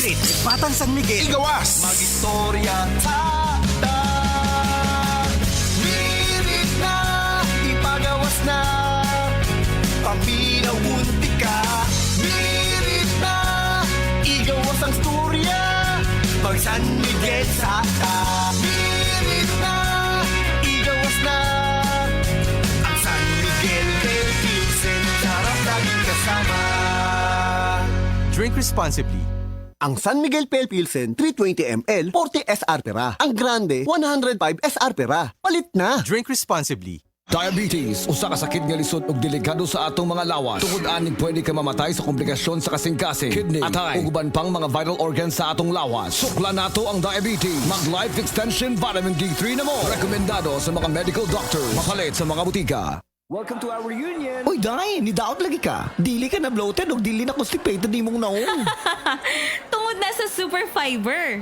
Spirit, Batang San Miguel. Igawas! Mag-istorya tada. Lirit na, ipagawas na, paminaw muntika. Lirit na, igawas ang storya, pag San Miguel sa ta. Lirit na, igawas na, ang San Miguel Pilsen, sarap laging kasama. Drink responsibly. Ang San Miguel Pale Pilsen 320 ml 40 SR pera. Ang Grande 105 SR pera. Palit na. Drink responsibly. Diabetes, usa ka sakit nga lisod ug delikado sa atong mga lawas. Tungod aning pwede ka mamatay sa komplikasyon sa kasing-kasing, kidney, atay, ug uban pang mga vital organs sa atong lawas. Sukla nato ang diabetes. Mag Life Extension Vitamin D3 na mo. Rekomendado sa mga medical doctor. Mapalit sa mga butika. Welcome to our reunion! Uy, Day, nidaot lagi ka. Dili ka na bloated o dili na constipated ni mong naong. Tungod na sa Super Fiber.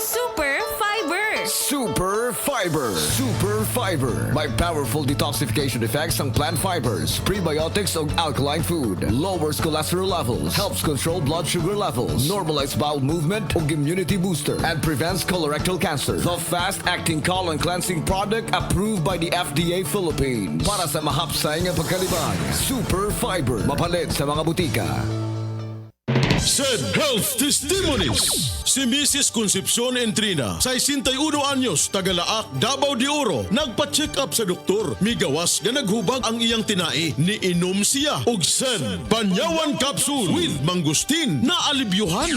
Super Fiber! Super Fiber. Super Fiber. May powerful detoxification effects ang plant fibers, prebiotics ug alkaline food. Lowers cholesterol levels, helps control blood sugar levels, normalize bowel movement ug immunity booster, and prevents colorectal cancer. The fast-acting colon cleansing product approved by the FDA Philippines. Para sa mahapsay nga pagkalibang, Super Fiber. Mapalit sa mga butika. Said Health Testimonies. Si Mrs. Concepcion Entrina, 61 anyos, Tagalaak, Davao de Oro, nagpa-check up sa doktor. Migawas nga naghubag ang iyang tinai. Niinom siya og Sen Panyawan Capsule with Mangustin na alibyuhan.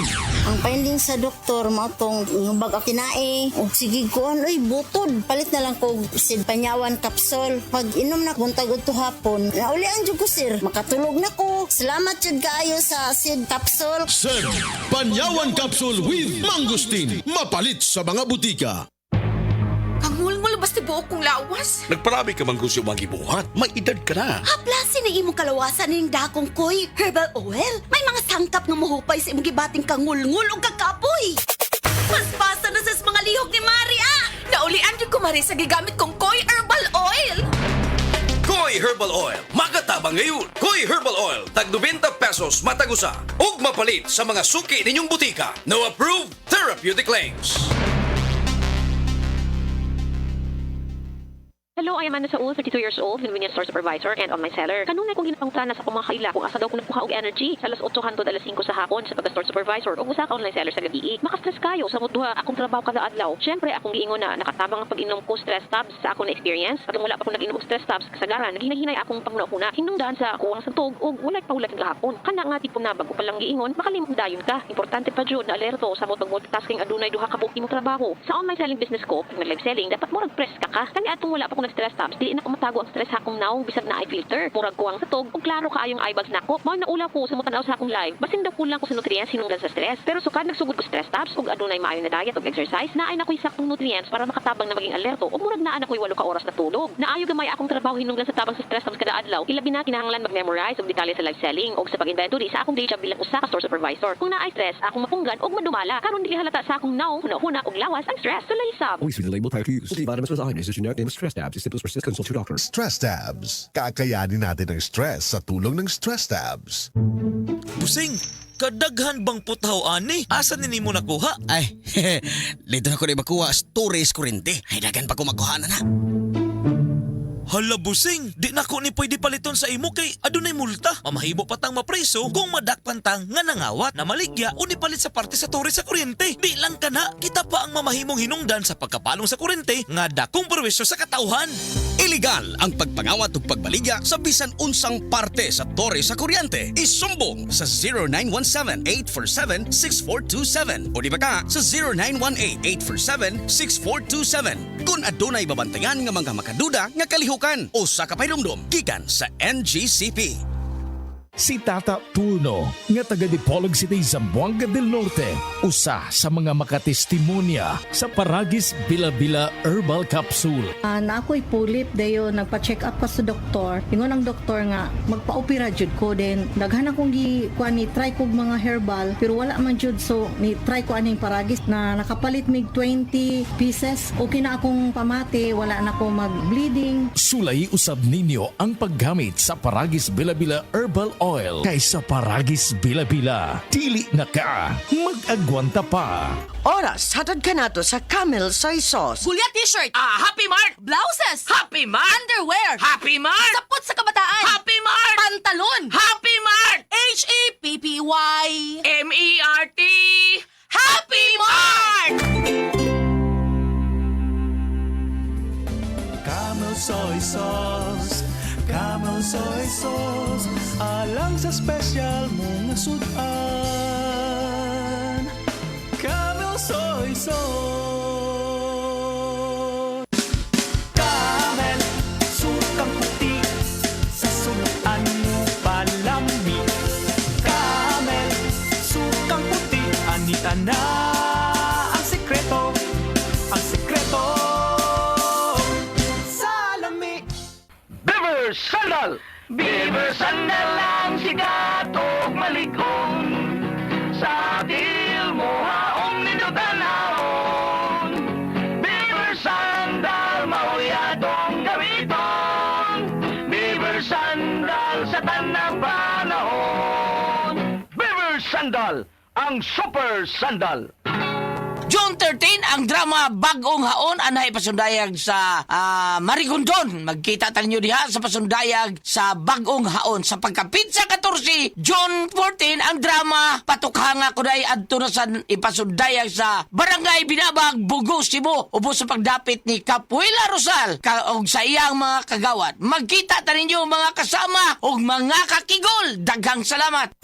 Ang finding sa doktor mo tong bag ang kinae o sige kuan oy butod palit na lang ko sid panyawan kapsol pag inom na buntag udto hapon naulian jud ko sir makatulog na ko salamat jud kaayo sa sid kapsol. Sen Panyawan Capsule with Mangustin, mapalit sa mga butika. Kangul-ngul basta buok kong lawas. Nagparami ka manggusto magibuhat. May edad ka na. Haplasin na imong kalawasan ng dakong koy, herbal oil. May mga sangkap nga mahupay sa imong gibating kangul-ngul o kakapoy. Paspasa na sa mga lihok ni Maria. Naulian yung kumari sa gigamit kong koy herbal oil. Koy Herbal Oil. Magatabang ngayon. Koy Herbal Oil. Tag 90 pesos matagusa. Ug mapalit sa mga suki ninyong butika. No approved therapeutic claims. Hello, I am Anna Saul, 32 years old, convenience store supervisor and online seller. Kanunay kong ginapangutana sa mga kaila kung asa daw ko nagkuha og energy sa alas 8 hangtod alas 5 sa hapon sa pagka-store supervisor o usa ka online seller sa gabi. Maka-stress kayo sa mudduha akong trabaho kada adlaw. Syempre, akong giingon na nakatabang ang pag-inom ko stress tabs sa akong na-experience. Katong wala pa ko nag-inom og stress tabs kasagaran, naghinay-hinay akong pangnauna. Hinungdan sa kuwang santog ug walay paulat gahapon. Kana nga tipong na bago pa lang giingon, makalimong dayon ka. Importante pa jud na alerto sa mo pag-multitasking adunay duha ka buok imong trabaho. Sa online selling business ko, pag nag-live selling, dapat mo press ka ka. Kani atong wala pa ko nag-stress tabs, di na matago ang stress hakong naong bisag na eye filter. Murag kuwang sa tog, ug klaro kaayong eye bags nako. Mao na ula ko sa mutanaw sa akong live. Basin daw kulang ko sa nutrients hinungdan sa stress. Pero sukad nagsugod ko stress tabs ug adunay maayo na diet ug exercise, naay na ko'y saktong nutrients para makatabang na maging alerto. Ug murag naa na ko'y 8 ka oras na tulog. Naayo gamay akong trabaho hinungdan sa tabang sa stress tabs kada adlaw. Ilabi na kinahanglan mag-memorize ug detalye sa live selling ug sa pag-inventory sa akong day job bilang usa ka store supervisor. Kung naay stress, akong mapunggan ug madumala. Karon dili halata sa akong naong huna-huna ug lawas ang stress. Sulay sab. Always read the label prior to use. Multivitamins with iron is a generic name of stress tabs. If symptoms persist, consult your doctor. Stress Tabs. Kakayanin natin ang stress sa tulong ng Stress Tabs. Busing, kadaghan bang putaw ani? Asa nini mo nakuha? Ay, lito na ko na makuha storage kurente. Ay, dagan pa ko makuha na. Hala busing, di na ko ni pwede paliton sa imo kay adunay multa. Mamahimo patang mapreso kung madakpan tang nga nangawat na maligya o nipalit sa parte sa tore sa kuryente. Di lang kana, kita pa ang mamahimong hinungdan sa pagkapalong sa kuryente nga dakong perwisyo sa katauhan. Illegal ang pagpangawat ug pagbaligya sa bisan unsang parte sa tore sa kuryente. Isumbong sa 0917-847-6427 o di ba ka sa 0918-847-6427 kung adunay babantayan nga mga makaduda nga kalihukan o sa kapaydomdom gikan sa NGCP. Si Tata Turno, nga taga Dipolog City, Zamboanga del Norte, usa sa mga makatestimonya sa Paragis Bila-Bila Herbal Capsule. Na ako'y pulip dayo nagpa-check up pa sa doktor. Ingon ang doktor nga magpa-opera jud ko din. Daghan akong kuan ni try kog mga herbal pero wala man jud so ni try ko aning Paragis na nakapalit mig 20 pieces. Okay na akong pamati, wala na ako mag-bleeding. Sulay usab ninyo ang paggamit sa Paragis Bila-Bila Herbal Oil Oil kaysa Paragis Bila-Bila. Dili na ka, mag-agwanta pa. Oras, hatad ka nato sa Camel Soy Sauce. Gulya t-shirt. Happy Mart! Blouses. Happy Mart! Underwear. Happy Mart! Sapot sa kabataan. Happy Mart! Pantalon. Happy Mart! H-A-P-P-Y. M-E-R-T! Happy Mart! Camel soy sauce, Camel soy sauce, alang sa special mong sudan. Camel soy sauce. Camel, sukang puti, sa sunuan mo palami. Camel, sukang puti, anita na ang sekreto, ang sekreto. Beaver Sandal! Beaver Sandal ang sigat o malikon. Sa til mo haong ninutanahon. Beaver Sandal mahuyadong gamiton. Beaver Sandal sa tanang panahon. Beaver Sandal, ang super sandal. June 13, ang drama Bagong Haon anay pasundayag sa Marigondon. Magkita tayo diha sa pasundayag sa Bagong Haon. Sa pagkapit sa 14, June 14, ang drama Patukhanga Kuday adto na sa ipasundayag sa Barangay Binabag, Bugo, Cebu. Ubos sa pagdapit ni Capuela Rosal og sa iyang mga kagawad. Magkita tayo mga kasama og mga kakigol. Daghang salamat!